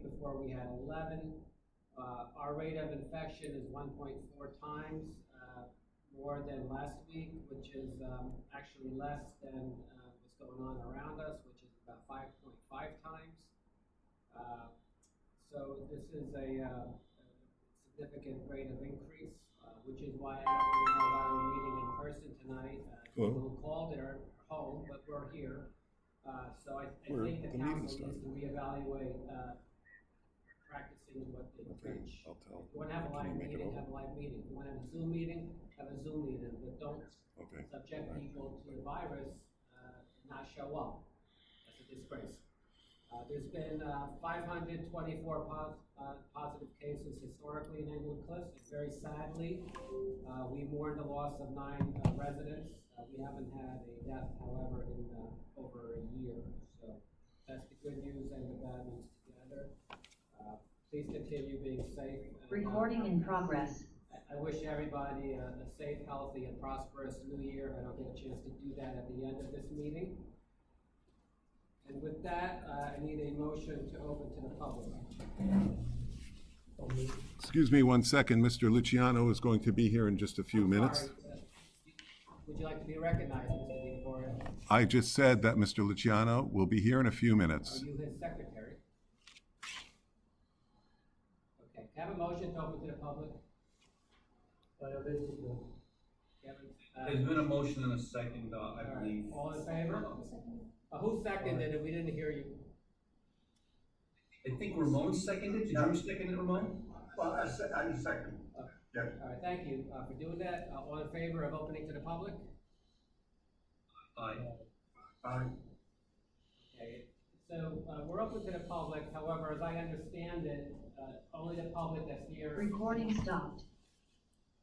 before we had 11. Our rate of infection is 1.4 times more than last week, which is actually less than what's going on around us, which is about 5.5 times. So this is a significant rate of increase, which is why I don't really know why we're meeting in person tonight. People called, they're home, but we're here. So I think the council needs to reevaluate practicing what they preach. If you want to have a live meeting, have a live meeting. If you want to have a Zoom meeting, have a Zoom meeting, but don't subject people to the virus and not show up. That's a disgrace. There's been 524 positive cases historically in Englewood Cliffs. Very sadly, we mourned the loss of 9 residents. We haven't had a death, however, in over a year. So that's the good news and the bad news together. Please continue being safe. Recording in progress. I wish everybody a safe, healthy, and prosperous New Year. I don't get a chance to do that at the end of this meeting. And with that, I need a motion to open to the public. Excuse me 1 second. Mr. Luciano is going to be here in just a few minutes. Sorry, would you like to be recognized, Mr. DiGregorio? I just said that Mr. Luciano will be here in a few minutes. Are you his secretary? Okay, can I have a motion to open to the public? There's been a motion and a second, I believe. All in favor? Who seconded it? We didn't hear you. I think Ramon seconded. Did you second it, Ramon? Well, I second. Yeah. All right, thank you for doing that. All in favor of opening to the public? Aye. Aye. Okay, so we're open to the public. However, as I understand it, only the public that's here. Recording stopped.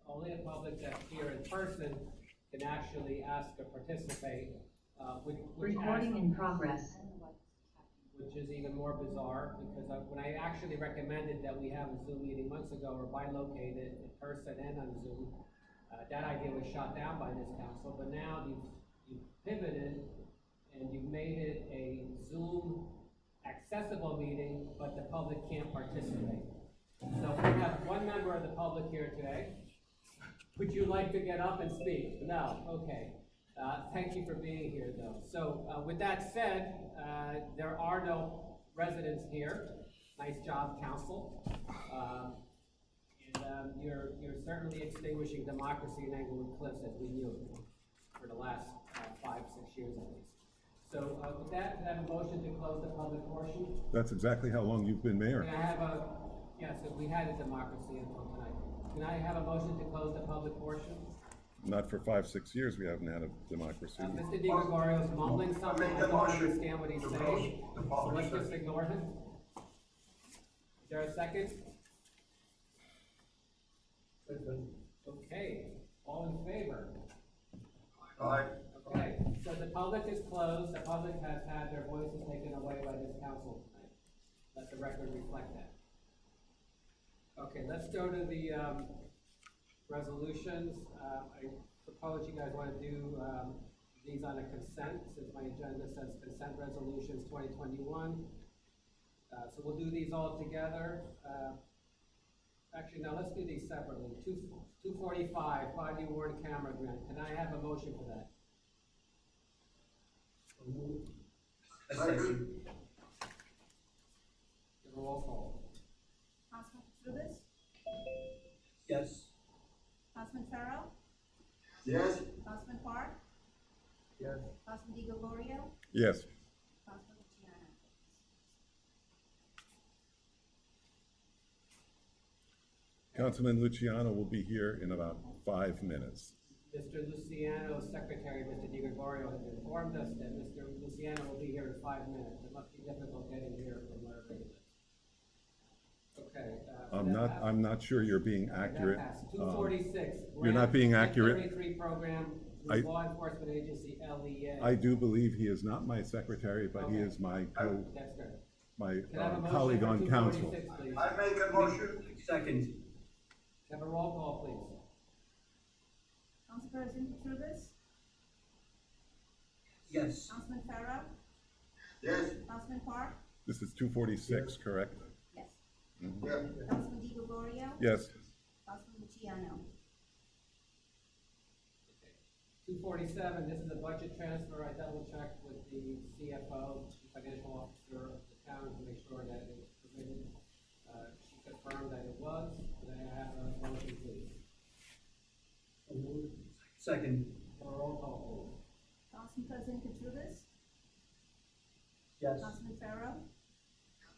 Only the public that's here in person can actually ask or participate. Recording in progress. Which is even more bizarre, because when I actually recommended that we have a Zoom meeting months ago, or bilocate it in person and on Zoom, that idea was shot down by this council, but now you've pivoted and you've made it a Zoom accessible meeting, but the public can't participate. So we have one member of the public here today. Would you like to get up and speak? No, okay. Thank you for being here, though. So with that said, there are no residents here. Nice job, council. You're certainly extinguishing democracy in Englewood Cliffs as we knew it for the last 5-6 years at least. So with that, can I have a motion to close the public portion? That's exactly how long you've been mayor. Can I have yes, we had a democracy until tonight. Can I have a motion to close the public portion? Not for 5-6 years we haven't had a democracy. Mr. DiGregorio is mumbling something. I don't understand what he's saying. So let's just ignore him. Is there a second? Okay, all in favor? Aye. Okay, so the public is closed. The public has had their voices taken away by this council tonight. Let the record reflect that. Okay, let's go to the resolutions. I suppose you guys want to do these on a consent, since my agenda says consent resolutions 2021. So we'll do these all together. Actually, no, let's do these separately. 245, 5-year warrant camera grant. Can I have a motion for that? Second. Give a roll call. Councilman Trubus? Yes. Councilman Farrell? Yes. Councilman Park? Yes. Councilman DiGregorio? Yes. Councilman Luciano? Councilman Luciano will be here in about 5 minutes. Mr. Luciano's secretary, Mr. DiGregorio, has informed us that Mr. Luciano will be here in 5 minutes. It must be difficult getting here from wherever he lives. Okay. I'm not sure you're being accurate. 246. You're not being accurate. 33 program, law enforcement agency, LEA. I do believe he is not my secretary, but he is my That's good. my Can I have a motion colleague for on council. 246, please? I make a motion. Second. Have a roll call, please. Council President Trubus? Yes. Councilman Farrell? Yes. Councilman Park? This is 246, correct? Yes. Yes. Councilman Di Gregorio? Yes. Councilman Luciano? 247, this is a budget transfer. I double checked with the CFO, Chief Financial Officer of the town, to make sure that it was permitted. She confirmed that it was. Could I have a motion, please? Second. For a roll call, please. Council President Katurbis? Yes. Councilman Farrow?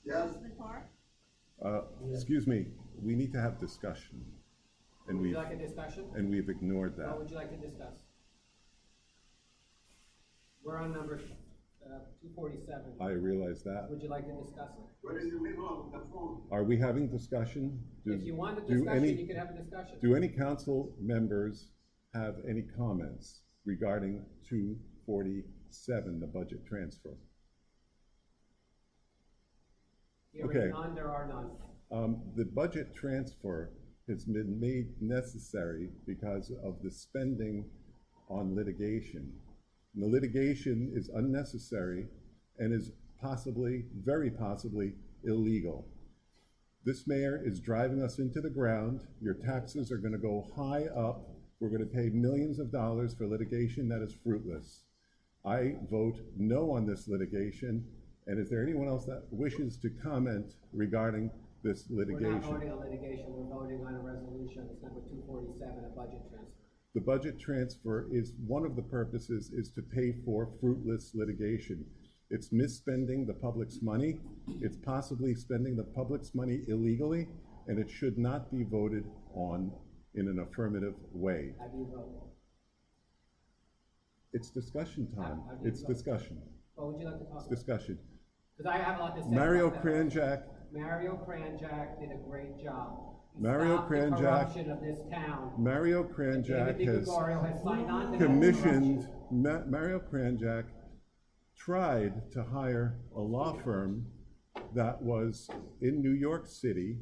Yes. Councilman Park? Excuse me, we need to have discussion. And Would you we've, like a discussion? and we've ignored that. What would you like to discuss? We're on number 247. I realize that. Would you like to discuss it? We're in the middle of the phone. Are we having discussion? If you want a do discussion, any- you can have a discussion. Do any council members have any comments regarding 247, the budget transfer? Okay. Hearing none, there are none. The budget transfer has been made necessary because of the spending on litigation. And the litigation is unnecessary and is possibly, very possibly, illegal. This mayor is driving us into the ground. Your taxes are gonna go high up. We're gonna pay millions of dollars for litigation that is fruitless. I vote no on this litigation. And is there anyone else that wishes to comment regarding this We're not litigation? voting on litigation, we're voting on a resolution. It's number 247, a budget transfer. The budget transfer is, one of the purposes is to pay for fruitless litigation. It's misspending the public's money, it's possibly spending the public's money illegally, and it should not be voted on in an affirmative way. How do you vote? It's discussion time, How do you it's vote? discussion, What would you like to talk it's about? discussion. Because I have a lot to say. Mario about that. Kranjak, Mario Kranjak did a great job. He Mario stopped the Kranjak- corruption of this town. Mario David Kranjak has DiGregorio has signed on to that commissioned, corruption. Mario Kranjak tried to hire a law firm that was in New York City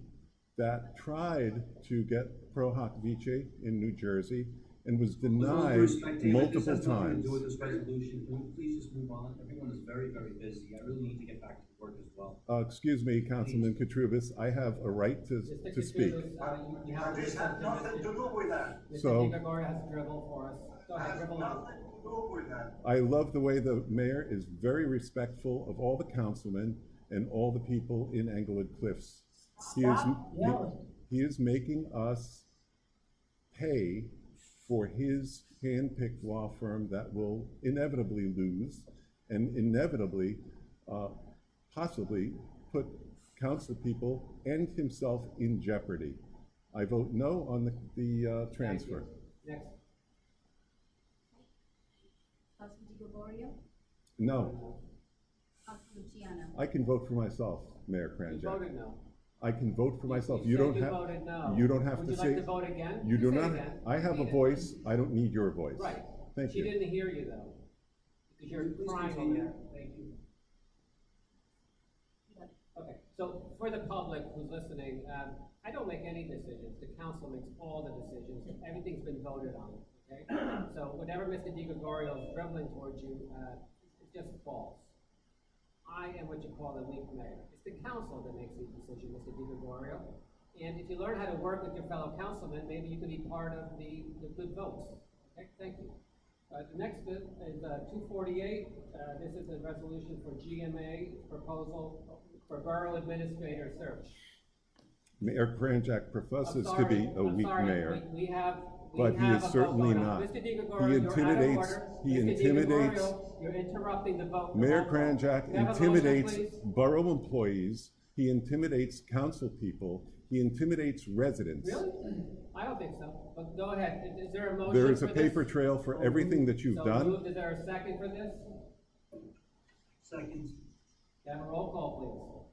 that tried to get Pro Hoc Vice in New Jersey and was With all due denied respect, David, multiple this has nothing to times. do with this resolution. Can we please just move on? Everyone is very, very busy. I really need to get back to work as well. Excuse me, Councilman Katrubis, I have a right Mr. to speak. Katrubis, you have to This has listen to nothing to do with that. Mr. So- DiGregorio has a dribble for us. Go ahead, Has dribble on. nothing to do with that. I love the way the mayor is very respectful of all the councilmen and all the people in Englewood Cliffs. He is making us pay for his hand-picked law firm that will inevitably lose and inevitably, possibly put council people and himself in jeopardy. I vote no on the transfer. Next. Councilman Di Gregorio? No, Councilman Luciano? I can vote for myself, Mayor You Kranjak. voted no. I can vote for myself. You said don't you have, voted no. you don't have Would to you like say, to vote again? you do say not, again. I have a Read it. voice, I don't need your voice. Right. Thank She you. didn't hear you though, because you're Please crying over continue. there. Thank you. Okay, so for the public who's listening, I don't make any decisions. The council makes all the decisions. Everything's been voted on, okay? So whatever Mr. Di Gregorio is dribbling towards you, it's just false. I am what you call a weak mayor. It's the council that makes these decisions, Mr. Di Gregorio. And if you learn how to work with your fellow councilmen, maybe you can be part of the good votes. Okay, thank you. The next bit is 248. This is a resolution for GMA proposal for borough administrator search. Mayor Kranjak I'm professes to sorry, be a I'm weak sorry, mayor, we have but he a is vote certainly going on. not. Mr. Di He Gregorio, you're out of intimidates, order. he Mr. Di intimidates, Gregorio, you're interrupting the vote. Mayor Roll call. Kranjak May I have a motion, intimidates please? borough employees, he intimidates council people, he intimidates residents. Really? I don't think so, but go ahead. Is there a motion There is a for this? paper trail for everything that you've So done. moved. Is there a second for this? Second. Have a roll call,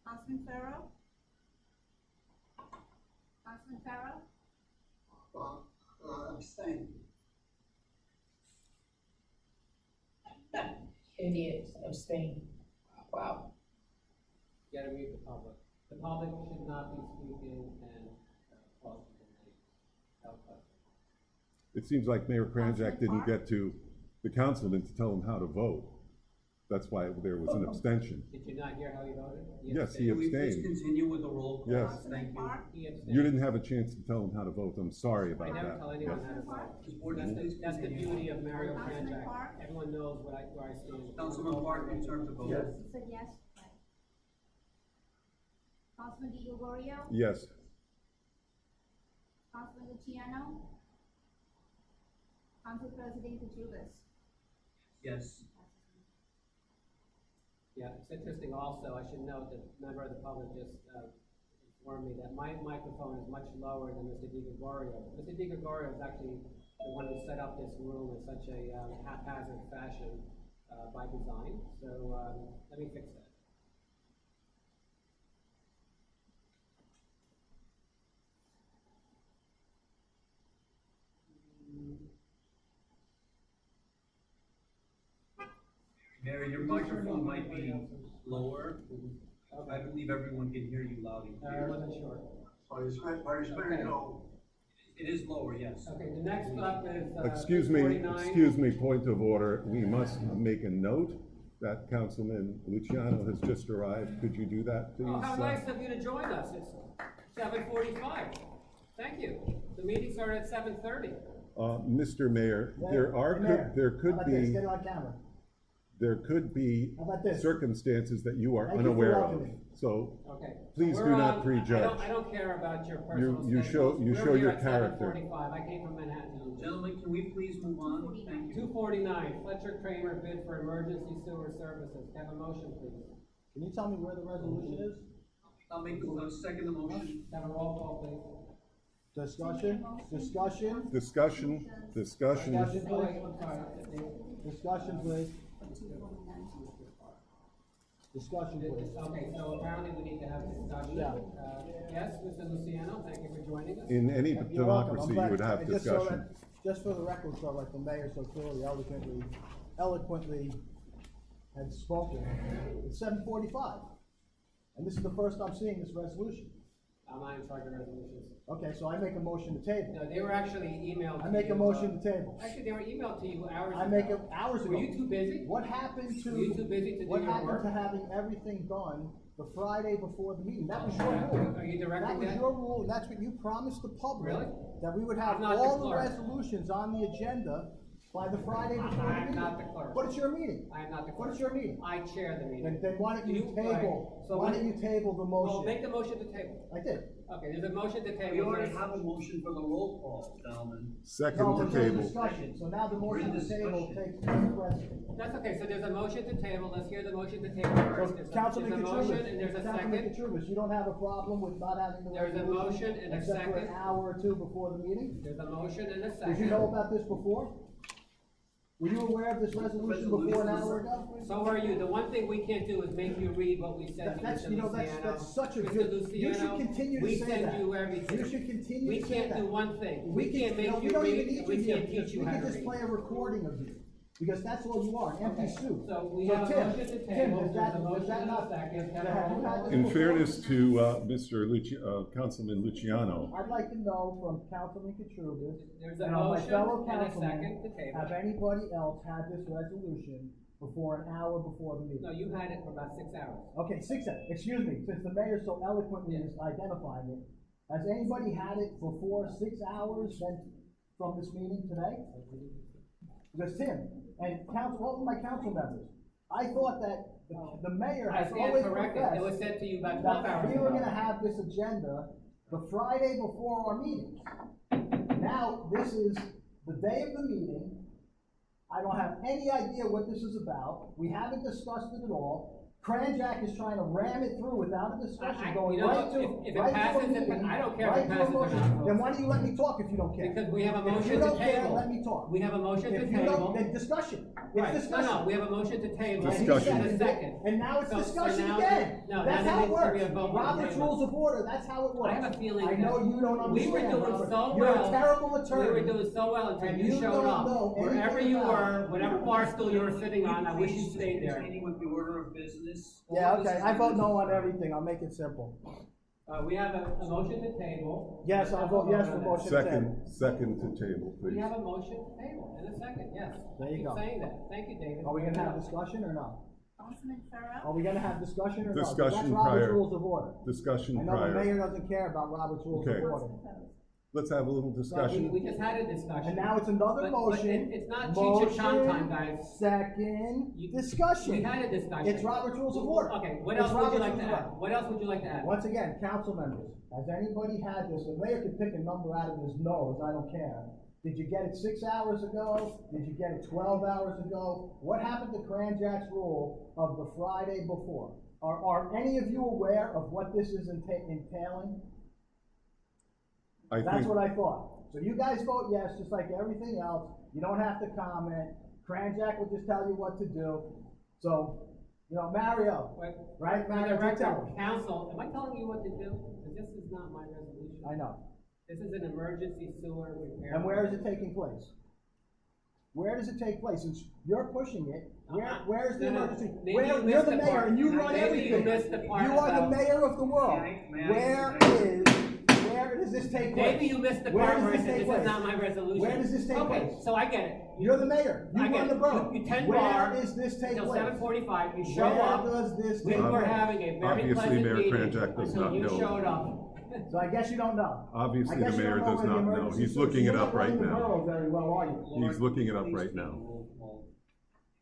Councilman Farrow? Councilman Farrow? Abstain. Idiot, abstain. Wow. please. Gotta read the public. The public should not be speaking and cause people to help us. It seems like Mayor Kranjak didn't get to the councilman to tell him how to vote. That's why there was an abstention. Did you not hear how he voted? Yes, he Can we please abstained. continue with the roll call? Yes. Thank you. He abstained. You didn't have a chance to tell him how to vote. I'm sorry I about never that. tell anyone how to vote. This board That's please that's the continue. beauty of Mario Councilman Kranjak. Park? Everyone knows where I stand. Councilman Park, you turn to vote. Yes. You said yes? Right. Councilman Di Gregorio? Yes, Councilman Luciano? Council President Katurbis? Yes. Yeah, it's interesting also, I should note that a member of the public just informed me that my microphone is much lower than Mr. Di Gregorio. Mr. Di Gregorio is actually the one who set up this room in such a haphazard fashion by design, so let me fix that. Mary, your microphone might be lower. I believe everyone can hear you loud and I clear. wasn't sure. By the spirit, you know, It is lower, yes. Okay, the next up is excuse 49. me, point of order. We must make a note that Councilman Luciano has just arrived. Could you do that, please? Oh, how nice of you to join us. It's 7:45. Thank you. The meeting started at 7:30. Mr. Mayor, there could be. Get it on camera. There could be How about this? circumstances that you are Thank you for unaware of, welcoming. so Okay. Please So do we're not on- prejudge. I don't care about your personal you show- schedules. you We're show here your at character. 7:45. I came from Manhattan. Gentlemen, can we please move on? Thank you. 249, Fletcher Kramer bid for emergency sewer services. Have a motion, please. Can you tell me where the resolution is? I'll second the motion. Have a roll call, please. Discussion, discussion, discussion. Discussion. Oh, wait, I'm sorry. discussion, please. Discussion, please. Okay, so apparently we need to have discussion. Yeah. Yes, Mr. Luciano, thank you for joining us. In any You're welcome. I'm democracy, glad- you would have and just so discussion. that- Just for the record, so like the mayor so clearly, eloquently had spoken, it's 7:45. And this is the first I'm seeing this resolution. I'm not in charge of resolutions. Okay, so I make a motion to table. No, they were actually emailed to I make you, a motion to table. Actually, they were emailed to you hours ago. I make it hours ago. Were you too busy? What happened to? Were you too busy to do What your happened work? to having everything done the Friday before the meeting? That was your rule. Are you directing That was that? your rule, and that's what you promised the public. Really? That we would have I'm not the all the clerk. resolutions on the agenda by the Friday before the I meeting. am not the clerk. But it's your meeting. I am not the But clerk. it's your meeting. I chair the meeting. Then why don't you right. table, So why when- don't you table the Well, motion? make the motion to table. I did. Okay, there's a motion to table. We already have a motion for the roll call, gentlemen. Second No, to we're doing table. discussion, so now the motion to table discussion. takes precedent. That's okay, so there's a motion to table. Let's hear the motion to table first. There's Councilman a motion Katrubis, and there's a Councilman second. Katrubis, you don't have a problem with not having the There's a resolution motion and a except for an second. hour or two before the meeting? There's a motion and a Did you know second. about this before? Were you aware of this resolution before an hour ago? So are you. The one thing we can't do is make you read what we send you, That's, Mr. you know, that's Luciano. such a Mr. good, Luciano, you should continue to we say send that. you everything. You should continue We to say can't that. do one thing. We We can't make no, we you don't even read, need and we you here, can't teach you we how can to just read. play a recording of you, because that's all you are, an empty Okay, suit. so we So have a Tim, motion to Tim, table. does There's a does motion that and a not? second. Have a have you roll had call. this In before? fairness to Councilman Luciano, I'd like to know from Councilman Katrubis, There's a and my motion fellow and a second councilmen, to table. have anybody else had this resolution before an hour before the meeting? No, you had it for about 6 hours. Okay, excuse me, since the mayor so eloquently is identifying it, has anybody had it before 6 hours from this meeting today? Because Tim, and all of my council members, I thought that the mayor I has stand always corrected. It was professed sent to you about 12 that hours we were ago. gonna have this agenda the Friday before our meetings. Now, this is the day of the meeting. I don't have any idea what this is about. We haven't discussed it at all. Kranjak is trying to ram it through without a discussion, going you know, right to, if it right to a passes, meeting, I don't care if right it to a passes or motion. not. Then why don't you let me talk if you don't care? Because we have a If motion you to don't care, table. let me talk. We have a motion to If you don't, table. then discussion. Right, It's no, discussion. no, we have a motion to table. And he Discussion. And a seconded it, second. and now it's So discussion now again. no, That's now how there it needs to be works. a vote on the Robert's table. Rules of Order, that's how it works. I have a feeling I know that you don't we were understand, doing Robert. so You're well. a terrible attorney. We were doing so well until And you you showed don't up. know anything Wherever you about were, it. whatever bar stool you were sitting on, I wish you stayed there. Continuing with the order of business. Yeah, All this okay, is I vote business. no on everything, I'll make it simple. We have a motion to table. Yes, I'll vote yes for motion. second to table, We please. have a motion to table and a second, yes. There you Keep go. saying that. Thank you, David. Are we gonna have discussion or no? Councilman Are Farrell. we gonna have discussion or no? Discussion That's Robert's prior. Rules of Order. Discussion I know the prior. mayor doesn't care about Robert's Rules Okay. of Order. Councilman Farrell. Let's have a little We discussion. just had a discussion. And now it's another But motion. it's not Cheech and Chong time, guys. Second You- discussion. We had a discussion. It's Robert's Rules of Order. Okay, what It's else would you Robert's like to Rules of add? Order. What else would you like to add? Once again, council members, has anybody had this? The mayor can pick a number out of his nose, I don't care. Did you get it 6 hours ago? Did you get it 12 hours ago? What happened to Kranjak's rule of the Friday before? Are any of you aware of what this is entailing? I That's think, what I thought. So you guys vote yes, just like everything else. You don't have to comment. Kranjak will just tell you what to do. So, Mario, Wait, right? For the Mario, you record, tell him. council, am I telling you what to do? Because this is not my resolution. I know. This is an emergency sewer repair. And where is it taking place? Where does it take place? Since you're pushing it, where is the No, no. emergency? Maybe Where, you you're missed the the mayor part. and you Maybe run you everything. missed the part You are the about- mayor of the world. May I Where does this take place? Maybe you missed the Where part does where I this said take this place? is not my resolution. Where does this take Okay, place? so I get it. You're the mayor. You I get run it. the borough. You 10 Where bar does this take Until place? 7:45, you show Where up. does this We take were place? having a very Obviously, pleasant Mayor meeting Kranjak does until not you know. showed up. So I guess you don't know. Obviously, I guess the you mayor don't know does where the not know. emergency He's is. looking You're it not up right running the now. borough very well, are you? He's looking it up Please right take now. the roll call.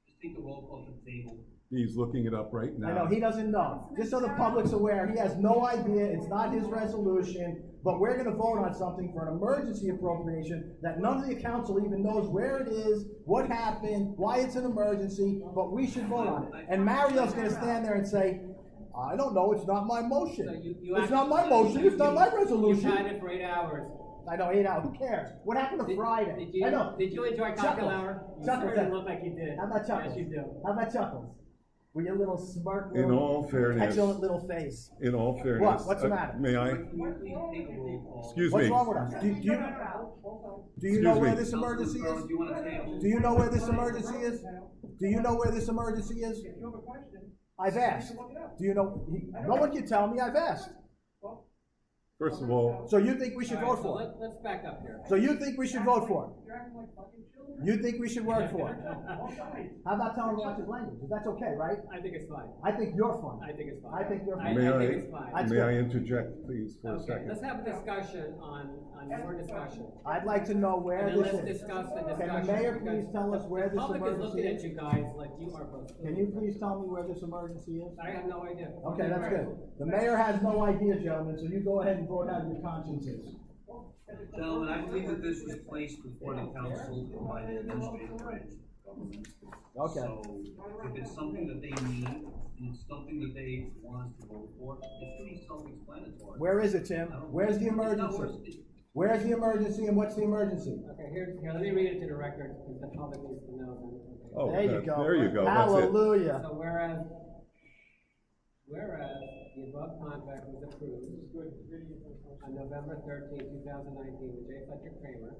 Just take the roll call to the table. He's looking it up right I know, now. he doesn't know. Just so the public's aware, he has no idea, it's not his resolution, but we're gonna vote on something for an emergency appropriation that none of the council even knows where it is, what happened, why it's an emergency, but we should vote on it. And Mario's gonna stand there and say, I don't know, it's not my So motion. you It's not my actually- motion, it's not my You've resolution. had it for 8 hours. I know, 8 hours, who cares? What happened to Did- Friday? Did you, I know. did you enjoy cocktail Chuckles. hour? You Chuckles. certainly look like you did. How about Chuckles? Yes, you do. How about Chuckles? With your little smirk, In little all fairness, petulant little face. in all fairness. What's the matter? May I? Can you please take a roll call? Excuse What's me. wrong with us? Do you know Excuse where me. this emergency Councilman Farrell, is? do you want to table? Do you know where this emergency is? Do you know where this emergency is? If you have a question, I've asked. look it up. Do you know? No one can tell me, I've asked. First of all, So you think we should All right, vote so for it? let's back up here. So you think we should vote for it? You're acting like fucking children. You think we should work for it? All sides. How about telling him to watch his language? That's okay, right? I think it's fine. I think you're fun. I think it's fine. I think you're I fun. May think I- it's fine. That's may I good. interject, please, for a Okay, second? let's have a discussion on your discussion. I'd like to know where And then this let's is. discuss the Can discussion. the mayor because please tell us where the this public is looking emergency at is? you guys like you are both. Can you please tell me where this emergency is? I have no idea. Okay, that's good. The mayor has no idea, gentlemen, so you go ahead and vote out your consciences. Gentlemen, I believe that this was placed before the council by the administrative branch of government. Okay. So if it's something that they need, and it's something that they want us to vote for, it's pretty self-explanatory. Where is it, Tim? Where's the emergency? Where's the emergency and what's the emergency? Okay, here, let me read it to the record, because the public needs to know. then. Oh, There you go. there you go, that's it. Hallelujah. So whereas the above contract was approved on November 13, 2019 with J. Fletcher Kramer,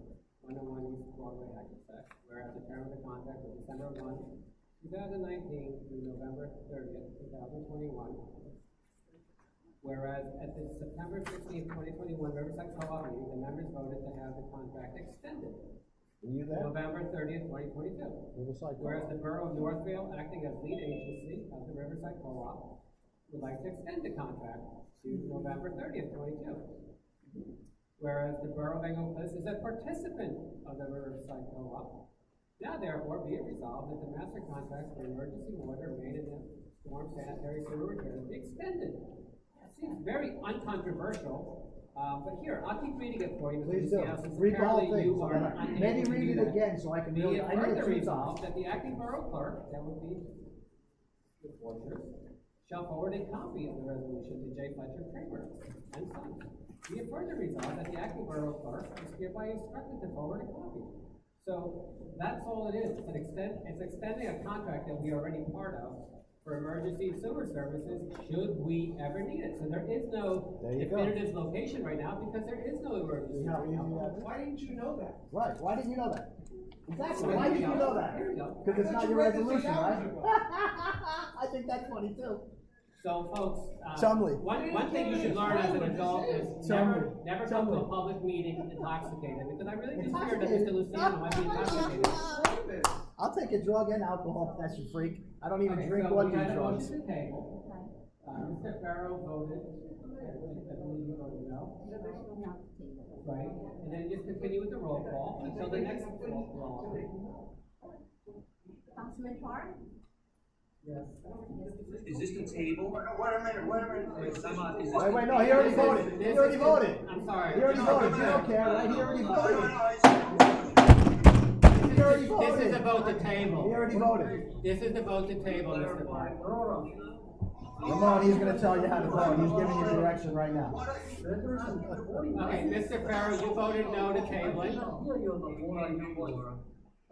101 East Broadway, Hackensack, whereas the term of the contract was December 1, 2019 through November 30th, 2021. Whereas at the September 16, 2021 Riverside Co-op meeting, the members voted to have the contract extended Were you there? November 30th, 2022. Riverside Whereas Co-op. the Borough of Northville, acting as lead agency of the Riverside Co-op, would like to extend the contract to November 30th, 22. Whereas the Borough of Englewood is a participant of the Riverside Co-op, now therefore be it resolved that the master contract for emergency water, main and storm sanitary sewer repair be extended. It seems very uncontroversial, but here, I'll keep reading it for you, Mr. Please do. Luciano, since Read the whole apparently thing. you are unable Maybe to read do it that. again so I can Be really, it I need further to resolved that the acting borough clerk, that would be the Fortress, shall forward a copy of the resolution to J. Fletcher Kramer and Sons. Be it further resolved that the acting borough clerk is hereby instructed to forward a copy. So that's all it is. It's extending a contract that we are already part of for emergency sewer services should we ever need it. So there is no There you go. definitive location right now because there is no emergency. See how right easy now. that is? Why didn't you know that? Right, why didn't you know that? Exactly, There why you didn't you go. know that? There you go. Because it's I not thought your you read this 8 resolution, right? hours ago. I think that's funny too. So folks, Chumley. one thing you should learn as an adult is Chumley. never come to a Chumley. public meeting intoxicated, because I really do fear that Mr. Luciano might be intoxicated. I'll take a drug and alcohol, that's a freak. I don't even Okay, drink so or we do had a drugs. motion to table. Mr. Farrow voted, I believe you voted no. Right, and then just continue with the roll call until the next roll call. Councilman Park? Is this the table? Wait a minute. Wait, time out. Is this Wait, the no, he already voted. He already voted. I'm sorry. He already voted, you don't care, right? He already voted. He already voted. This is a vote to table. He already voted. This is the vote to table, Mr. Park. Ramon, he's gonna tell you how to vote. He's giving you direction right now. Okay, Mr. Farrow, you voted no to tabling.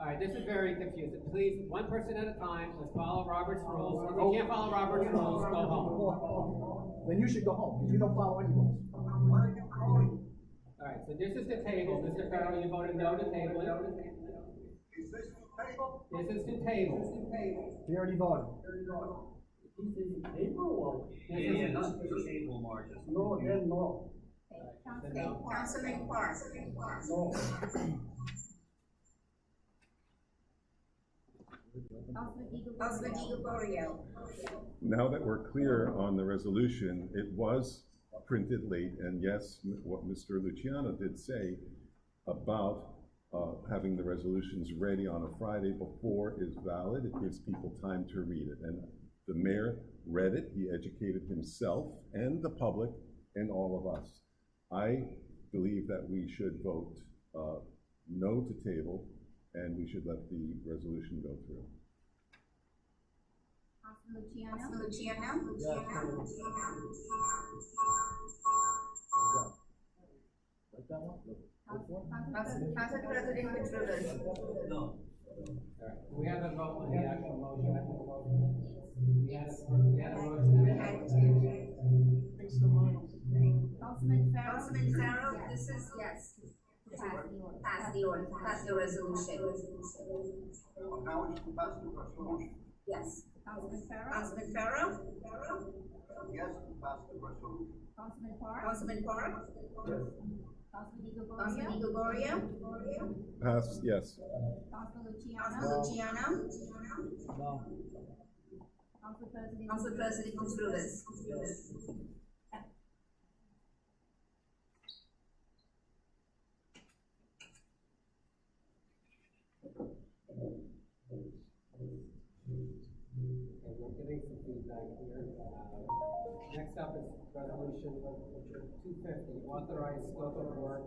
All right, this is very confusing. Please, one person at a time, let's follow Robert's rules. If you can't follow Robert's rules, go home. Then you should go home, because you don't follow any rules. All right, so this is the table. Mr. Farrow, you voted no to tabling. Is this the table? This is to table. He already voted. Yeah, this is the table, Marcus. Councilman Park? Councilman Gregorio? Now that we're clear on the resolution, it was printed late, and yes, what Mr. Luciano did say about having the resolutions ready on a Friday before is valid. It gives people time to read it, and the mayor read it. He educated himself and the public and all of us. I believe that we should vote no to table, and we should let the resolution go through. Councilman Luciano? Council President Petrulis? No. All right, we have a vote on the actual motion. We had a motion. Fix the minds. Councilman Farrow? This is, yes. Pass the resolution. Now it's to pass the resolution. Yes. Councilman Farrow? Yes, to pass the resolution. Councilman Park? Yes. Councilman Gregorio? Pass, yes. Councilman Luciano? Council President Petrulis? Okay, we're getting some feedback here. Next up is resolution 250, authorize scope of work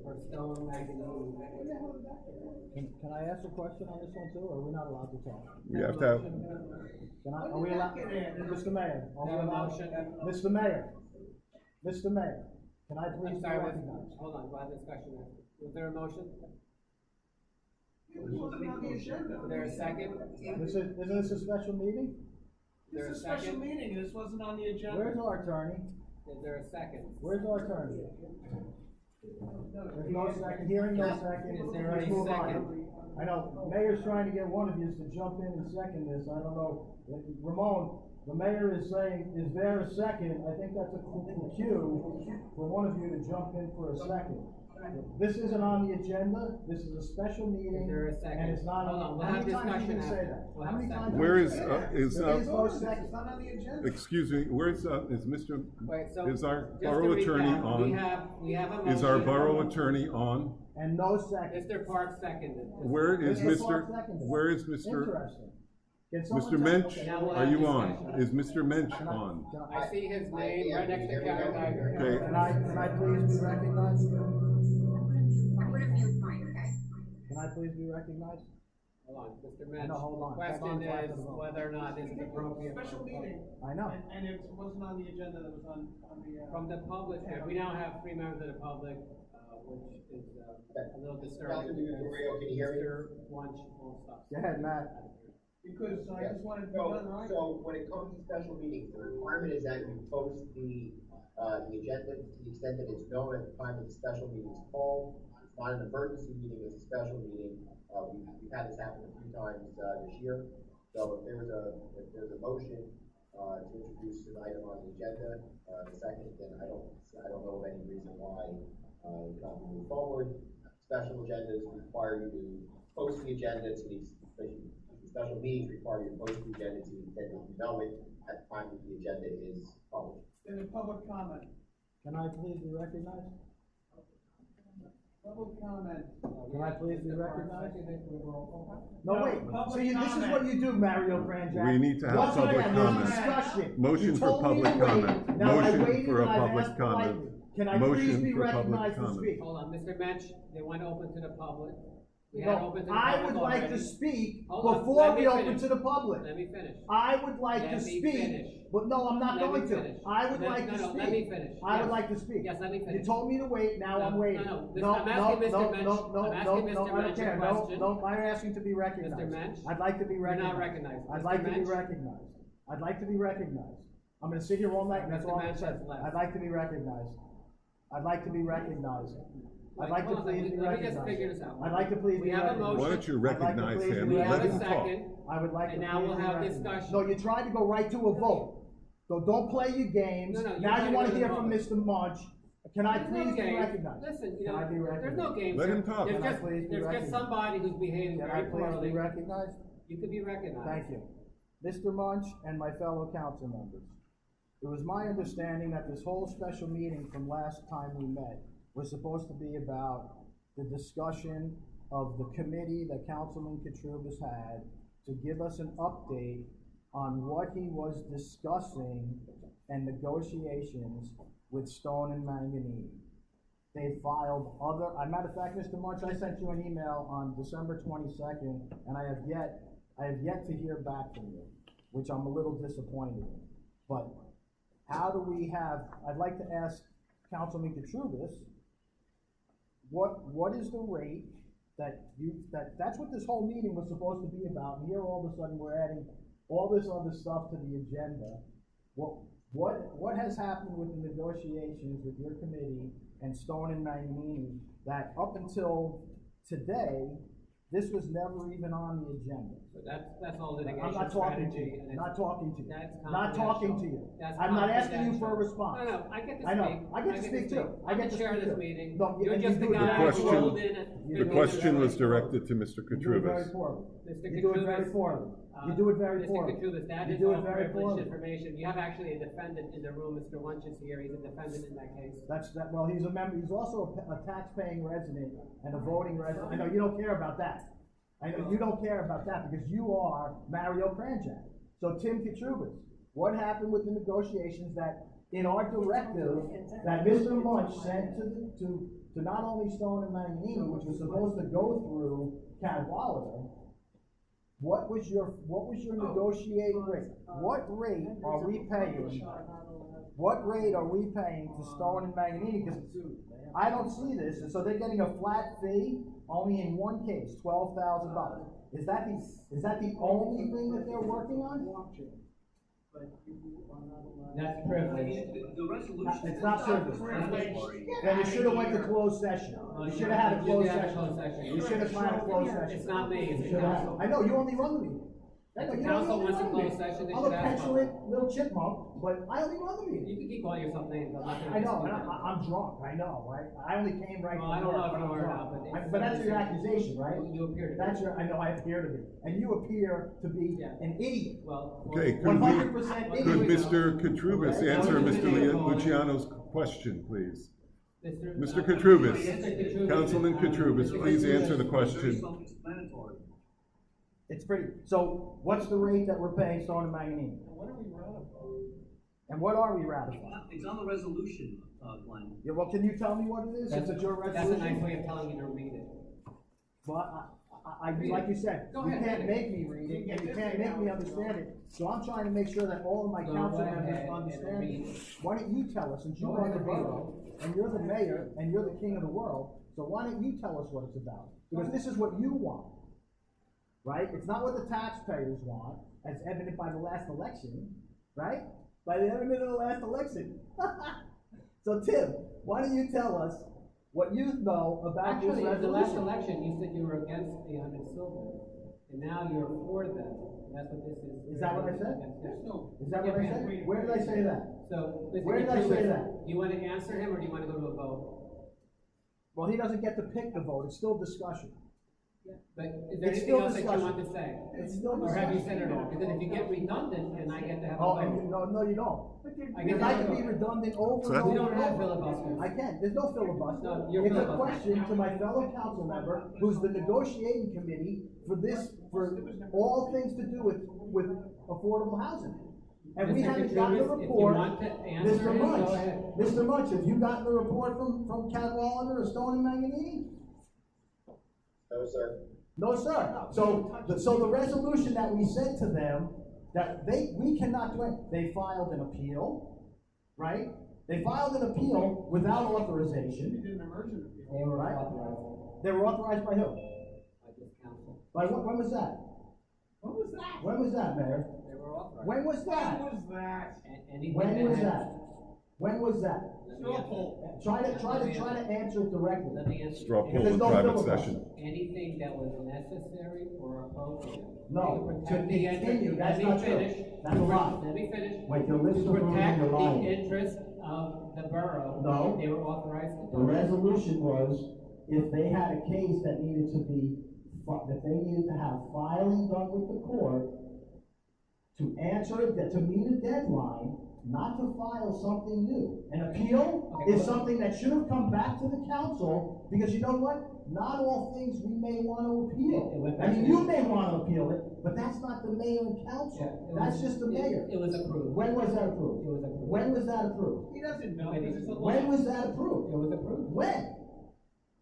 for stone magazine. Can I ask a question on this one too, or are we not allowed to talk? We have to have, Are we allowed, Mr. Mayor, are we Have a allowed? motion. Mr. Mayor, can I please I'm be sorry, recognized? hold on, we'll have discussion after. Was there a motion? It wasn't on the agenda. Was there a second? Isn't this a special meeting? This is a special meeting, this wasn't on the agenda. Where's our attorney? Is there a second? Where's our attorney? There's no second, hearing no second. Is there Let's a move on. second? I know, mayor's trying to get one of you to jump in and second this, I don't know. Ramon, the mayor is saying, is there a second? I think that's a cue for one of you to jump in for a second. This isn't on the agenda, this is a special meeting. Is there a second? And it's not Hold on, on, we'll how have many times discussion did you say after. that? We'll How have many second. times? where did you is, say that? is, There is no It's second. not on the agenda. excuse me, where's, is Mr., Wait, so. is our just to borough attorney recap, on? We have a motion. Is our borough attorney on? And no second. Mr. Park seconded. Where is Mr. Clark Mr., seconded. where is Mr., Interesting. Can someone Mr. tell- Mensch, okay. Now we'll are have you on? discussion. Is Mr. Mensch on? I see his name right next to Karen Geiger. Okay. Can I please be recognized? I'm gonna mute mine, okay? Can I please be recognized? Hold on, Mr. Mensch. No, hold on. Question Hold on, is hold on. whether or not this is appropriate. Special meeting. I know. And it wasn't on the agenda, that was on the, From the public, here. We now have 3 members of the public, which is a little disturbing. Councilman Gregorio, can you hear me? Mr. Wunsch won't stop. Go ahead, Matt. because I just wanted to be done right. So when it comes to special meetings, the requirement is that you post the agenda to the extent that it's known at the time that the special meeting is called. It's not an emergency meeting, it's a special meeting. We've had this happen a few times this year. So if there's a motion to introduce an item on the agenda, the second, then I don't know of any reason why it cannot move forward. Special agendas require you to post the agenda to the special meetings require you to post the agenda to the extent that you know it at the time that the agenda is published. In the public comment, Can I please be recognized? public comment. Can I please be recognized? No, No, wait, public see, this is comment. what you do, Mario Kranjak. We need to have Once public again, there's comment. discussion. Motion You for told me public to wait. comment. Now I Motion waited for a and I've public asked comment. politely. Can I please Motion be for public recognized to comment. speak? Hold on, Mr. Mensch, they went open to the public. We had No, open to the I public would like to already. speak Hold on, before let we me open finish. to the public. Let me finish. I would like to Let me speak, finish. but no, I'm not Let me going to. finish. I would No, like to no, speak. let me finish. I would Yes. like to speak. Yes, let me You finish. told me to wait, now I'm No, waiting. no, no. No, I'm no, asking Mr. no, Mensch. no, I'm no, asking no, Mr. I don't Mensch a care. No, question. no, I'm asking to be recognized. Mr. Mensch? I'd like to be You're recognized. not recognized. I'd Mr. like to be Mensch? recognized. I'd like to be recognized. I'm gonna sit here all night and that's Mr. all I'm Mensch gonna has say. left. I'd like to be recognized. I'd like to be recognized. I'd like to Hold on, please be let me just recognized. figure this out. I'd like to please We be have a recognized. Why don't you I'd like to recognize please him? be We have Let a him talk. second. I would like to And now please we'll be have recognized. discussion. No, you tried to go right to a vote. So don't play your games. No, no, you're Now trying you to wanna go to hear the from vote. Mr. Munch. Can I There's no please be games. recognized? Listen, you Can I be know, there's no recognized? games Let here. him talk. There's Can I just, please be there's just recognized? somebody who's behaving Can I very please be poorly. recognized? You could be recognized. Thank you. Mr. Munch and my fellow council members, it was my understanding that this whole special meeting from last time we met was supposed to be about the discussion of the committee that Councilman Katrubis had to give us an update on what he was discussing and negotiations with Stone and Manganese. They filed other, as a matter of fact, Mr. Munch, I sent you an email on December 22nd, and I have yet to hear back from you, which I'm a little disappointed in. But how do we have, I'd like to ask Councilman Katrubis, what is the rate that's what this whole meeting was supposed to be about, and here all of a sudden we're adding all this other stuff to the agenda. What has happened with the negotiations with your committee and Stone and Magnini that up until today, this was never even on the agenda? So that's all litigation I'm not talking to strategy. you, and not it's- talking to you, That's not talking to you. That's I'm not asking you for a confidential. response. No, no, I get to I know. speak. I get to speak too. I I'm get the to chair of speak this too. meeting. No, You're and just you the do it guy very who poorly. rolled in. The question was directed to Mr. You do it very Katrubis. poorly. Mr. You do it very Katrubis, poorly. You do it very Mr. poorly. Katrubis, that You is do it all very privileged poorly. information. You have actually a defendant in the room, Mr. Lunch is here, he's a defendant in that case. Well, he's a member, he's also a tax-paying resident and a voting resident. I know you don't care about that. I know you don't care about that because you are Mario Kranjak. So Tim Katrubis, what happened with the negotiations that in our directive that Mr. Munch sent to not only Stone and Magnini, which was supposed to go through Cadwalader, what was your negotiating rate? What rate are we paying? What rate are we paying to Stone and Magnini? Because I don't see this, and so they're getting a flat fee only in one case, $12,000. Is that the only thing that they're working on? That's privilege. The resolution. It's not privilege. Then you should have went to closed session. You should have had a closed session. You should have had a closed session. It's not me, it's the You should have. council. I know, you only run the meeting. I know, If the you only council wants a run the closed meeting. session, they I'm should a ask for it. petulant little chipmunk, but I only run the meeting. You can keep calling yourself names, I'm not gonna I know, dispute and that. I'm drunk, I know, right? I only came right Well, from I don't know work, if you I'm are drunk. now, but it's- But that's your accusation, right? You appear to be. That's your, I know I appear to be, and you appear to be Yeah. an idiot. Well. Okay, well, could we- 100% Could idiot. Mr. Katrubis Okay. answer Okay. Mr. Luciano's question, please? Mr. Mr. uh, Katrubis, Mr. Katrubis, Councilman Katrubis, Mr. please Katrubis. answer the Very question. self-explanatory. It's pretty, so what's the rate that we're paying Stone and Magnini? What are we ratifying? And what are we ratifying? It's on the resolution, Glenn. Yeah, well, can you tell me what it is, since it's your That's a resolution? nice way of telling you to read it. But like you said, Go you ahead, can't read it. make me read it, and you can't make me understand it, so I'm trying to make sure that all of my Go council ahead members and understand read it. it. Why don't you tell us, since you Go run the ahead and read it. borough, and you're the mayor, and you're the king of the world, so why don't you tell us what it's about? Because this is what you want, right? It's not what the taxpayers want, as evident by the last election, right? By the evidence of the last election. So Tim, why don't you tell us what you know about this Actually, in the last resolution? election, you said you were against the Silver, and now you're for them, and that's what this is. Is that what I said? Yes. Is that what I said? Where did I say that? So, Mr. Where did I say Katrubis, that? Do you want to answer him, or do you want to go to a vote? Well, he doesn't get to pick the vote, it's still discussion. But is there It's anything still else that you discussion. want to say? It's still Or have you discussion. said it all? Because if you get redundant, then I get to have a Oh, and vote. no, you don't. I get Because to I have a can be vote. redundant over and So- over. We don't and have over. filibusters. I can, there's no filibuster. No, you're It's a filibustering. question to my fellow council member, who's the negotiating committee for this, for all things to do with affordable housing. And we Mr. haven't gotten the Katrubis, if you report. want to answer Mr. it, go Munch, ahead. Mr. Munch, have you gotten the report from Cadwalader or Stone and Manganini? No, sir. No, sir. So the resolution that we sent to them, that we cannot do it, they filed an appeal, right? They filed an appeal without authorization. did an emergency appeal. They were Right. authorized They were authorized by who? by this council. By when was that? What was that? When was that, Mayor? They were authorized. When was that? What was that? Anything When was has- that? When was that? Let me answer. Try to answer it directly. Let me answer. Straw poll There's in no private filibuster. session. Anything that was necessary or appropriate. No, to to protect the continue, interest. that's Let me not true. finish. That's a lie. Let me finish. Wait, your lips To are moving, protect you're the lying. interest of the borough. No. They were authorized to The do it. resolution was, if they had a case that needed to be, that they needed to have filing done with the court to answer it, to meet a deadline, not to file something new. An appeal Okay, is well- something that should have come back to the council, because you know what? Not all things we may want to It appeal. went I back mean, to- you may want to appeal it, but that's not the mayor and Yeah, council. it That's was- just the mayor. It was approved. When was that It approved? was approved. When was that approved? He doesn't know, When- because it's a law. When was that It approved? was approved. When?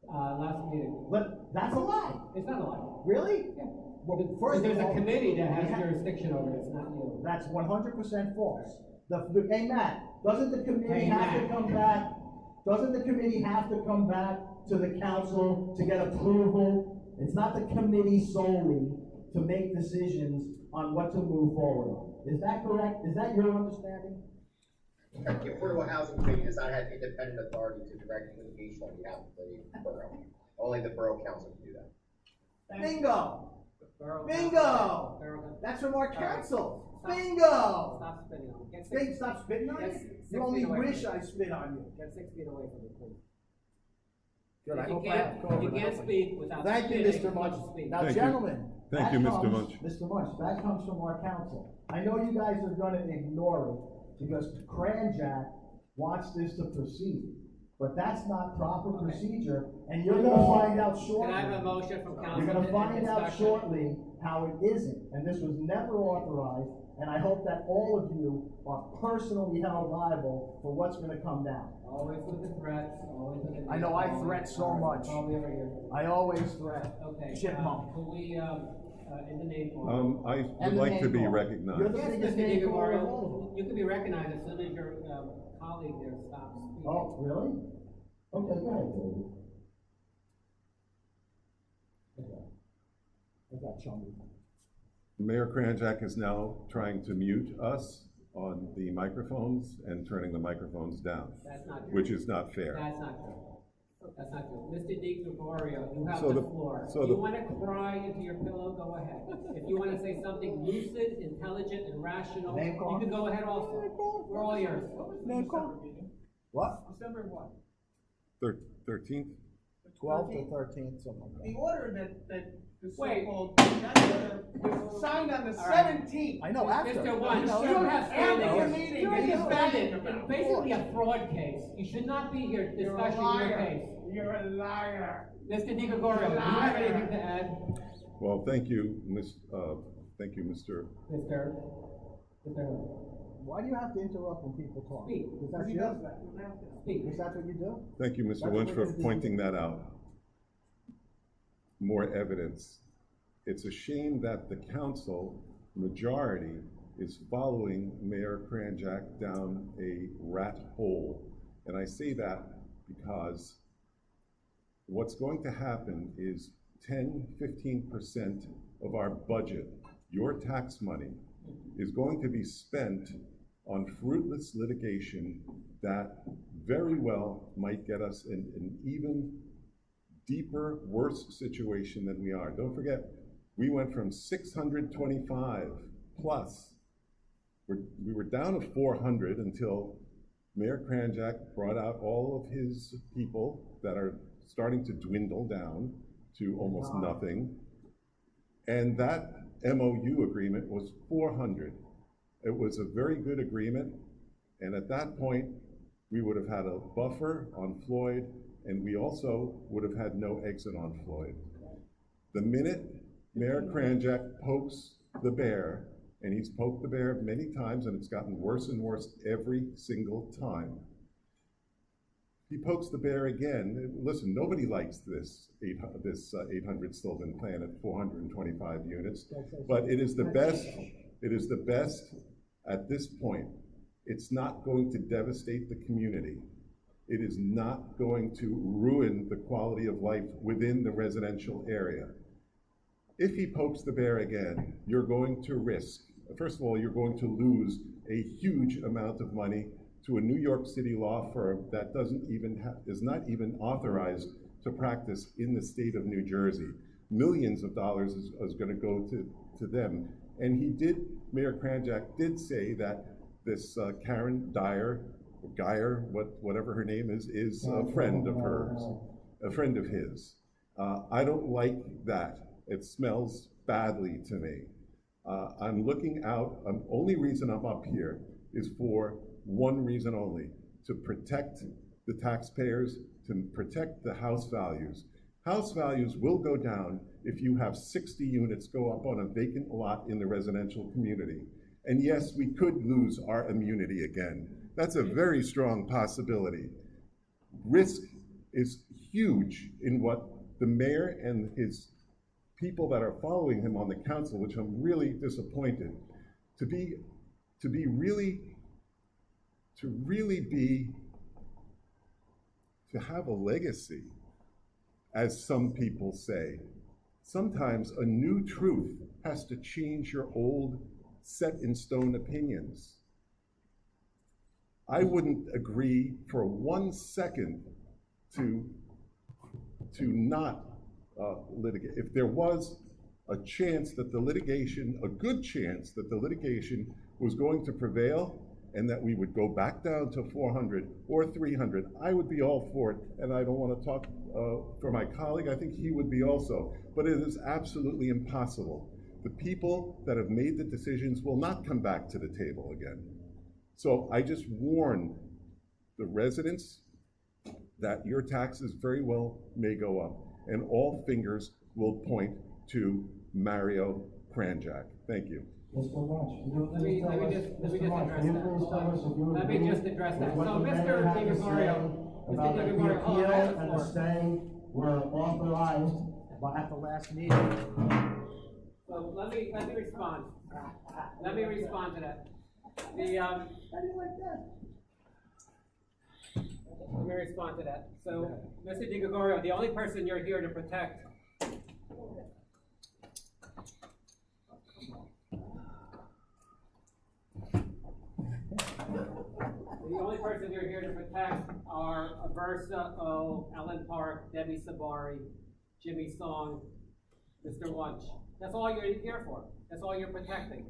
Last meeting. But that's a lie. It's not a lie. Really? Yeah. Well, Because first there's of all, a committee that we has have- jurisdiction over this, not you. That's 100% false. Hey, Matt, doesn't the committee Hey, have to Matt. come back? Doesn't the committee have to come back to the council to get approval? It's not the committee solely to make decisions on what to move forward on. Is that correct? Is that your understanding? The Affordable Housing Committee does not have independent authority to direct litigation on behalf of the borough. Only the borough council can do that. Bingo! Borough Bingo! Council- Borough Council- That's from our All right. council. Stop. Bingo! Stop spitting on me. Get Stay, 6 stop spitting on Get you? 6 You only feet away wish from me. I spit on you. Get 6 feet away from me, please. Good, I If you hope I can't, have if you COVID. can't speak without Thank you, spitting, Mr. Munch. don't speak. Now, Thank you. gentlemen. Thank that you, Mr. comes- Munch. Mr. Munch, that comes from our council. I know you guys are gonna ignore it because Cranjack wants this to proceed. But that's not proper procedure, and you're gonna find out Can shortly. I have a motion from council? You're gonna in find out discussion? shortly how it isn't, and this was never authorized, and I hope that all of you are personally held liable for what's gonna come down. Always with the threats, always with the. I know, I threat so much. Probably over here. I always threat. Okay. Chipmunk. Can we, in the name of. I And would the like to name be call. recognized. You're the Yes, biggest Mr. name caller of DiGregorio, all of you can be recognized as soon as your, colleague there stops speaking. Oh, really? Okay, go ahead, David. I got chummy. Mayor Kranjak is now trying to mute us on the microphones and turning the microphones down, That's not true. which is not fair. That's not true. That's not true. Mr. DiGregorio, you have So the the- floor. so If you the- want to cry into your pillow, go ahead. If you want to say something lucid, intelligent, and rational, Name call? you can go ahead also. We're all yours. What was the Name call? December meeting? What? December what? 13th? The 12th 13th? to 13th, something like The that. order that the Wait. so-called, that order was signed on the All right. 17th. I know, after. Mr. One, you know, don't have standing After here. the meeting, You're a what are you defendant. talking about? It's basically a fraud case. You should not be here You're a discussing your liar. case. You're a liar. Mr. DiGregorio, do you have Liar. anything to add? Well, thank you, thank you, Mr. Mr. Why do you have to interrupt when people talk? Speak. Is that He you? does that. Speak. Is that what you do? Thank you, That's Mr. what Lynch, we're for gonna do. pointing that out. More evidence. It's a shame that the council majority is following Mayor Kranjak down a rat hole. And I say that because what's going to happen is 10–15% of our budget, your tax money, is going to be spent on fruitless litigation that very well might get us in an even deeper, worse situation than we are. Don't forget, we went from 625 plus. We were down to 400 until Mayor Kranjak brought out all of his people that are starting to dwindle down to almost nothing. And that MOU agreement was 400. It was a very good agreement. And at that point, we would have had a buffer on Floyd, and we also would have had no exit on Floyd. The minute Mayor Kranjak pokes the bear, and he's poked the bear many times, and it's gotten worse and worse every single time. He pokes the bear again. Listen, nobody likes this 800 Sylvan plan at 425 units, but it is the best. It is the best at this point. It's not going to devastate the community. It is not going to ruin the quality of life within the residential area. If he pokes the bear again, you're going to risk, first of all, you're going to lose a huge amount of money to a New York City law firm that is not even authorized to practice in the state of New Jersey. Millions of dollars is going to go to them. And Mayor Kranjak did say that this Karen Geyer, whatever her name is a friend of hers, a friend of his. I don't like that. It smells badly to me. I'm looking out, the only reason I'm up here is for one reason only, to protect the taxpayers, to protect the house values. House values will go down if you have 60 units go up on a vacant lot in the residential community. And yes, we could lose our immunity again. That's a very strong possibility. Risk is huge in what the mayor and his people that are following him on the council, which I'm really disappointed, to have a legacy, as some people say. Sometimes a new truth has to change your old set in stone opinions. I wouldn't agree for 1 second to not litigate. If there was a chance that the litigation, a good chance that the litigation was going to prevail and that we would go back down to 400 or 300, I would be all for it. And I don't want to talk for my colleague, I think he would be also, but it is absolutely impossible. The people that have made the decisions will not come back to the table again. So I just warn the residents that your taxes very well may go up, and all fingers will point to Mario Kranjak. Thank you. Let me just address that. So, Mr. DiGregorio, about the appeal and the stay were authorized at the last meeting. So let me respond. Let me respond to that. How do you like that? Let me respond to that. So, Mr. DiGregorio, the only person you're here to protect are Aversa O, Ellen Park, Debbie Sabari, Jimmy Song, Mr. Wunsch. That's all you're here for. That's all you're protecting.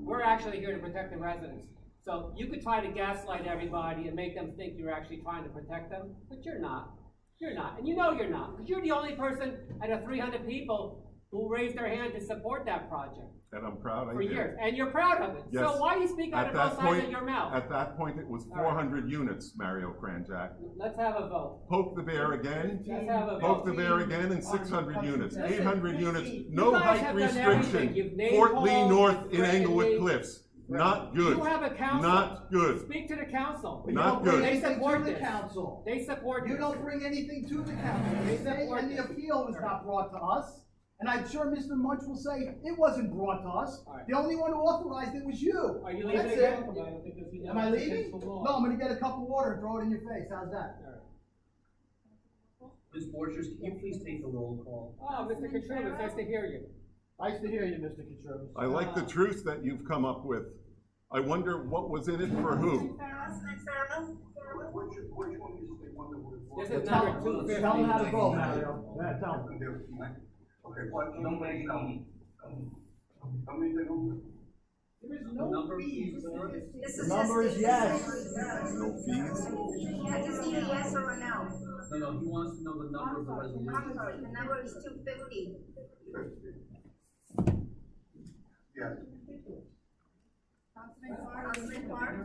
We're actually here to protect the residents. So you could try to gaslight everybody and make them think you're actually trying to protect them, but you're not. You're not, and you know you're not, because you're the only person out of 300 people who raised their hand to support that project. And I'm proud for years, and you're proud of it. Yes. So why do you speak out of both sides of your mouth? At that point, it was 400 units, Mario Kranjak. Let's have a vote. Poke the bear again. Let's have a vote. Poke the bear again, and 600 units, 800 units. No You guys height have done restriction. everything. You've name Fort Lee called, North in threatened Englewood me. Cliffs. Not good. You have a council. Not good. Speak to the council. Not You don't good. bring They anything support to the this. council. They support You this. don't bring anything to the council. They You say, support and the this. appeal was not brought to us. And I'm sure Mr. Munch will say it wasn't brought to us. All right. The only one who authorized it was you. Are you leaving That's again? it. Am I leaving? No, I'm gonna get a cup of water and throw it in your face. How's that? Ms. Borchers, can you please take the roll call? Oh, Mr. Katrubis, nice to hear you. Nice to hear you, Mr. Katrubis. I like the truth that you've come up with. I wonder what was in it for who? Which one is the one that was? This is Tell number 250. him how to vote, Mario. Yeah, tell him. Okay, what number is that? Tell me the number. There is The no number of fees. fees for it? This The is number just- is yes. No fees? I just need a yes or a no. No, he wants to know the number of the I'm resolution. sorry, the number is 250. Yes. Councilman Park?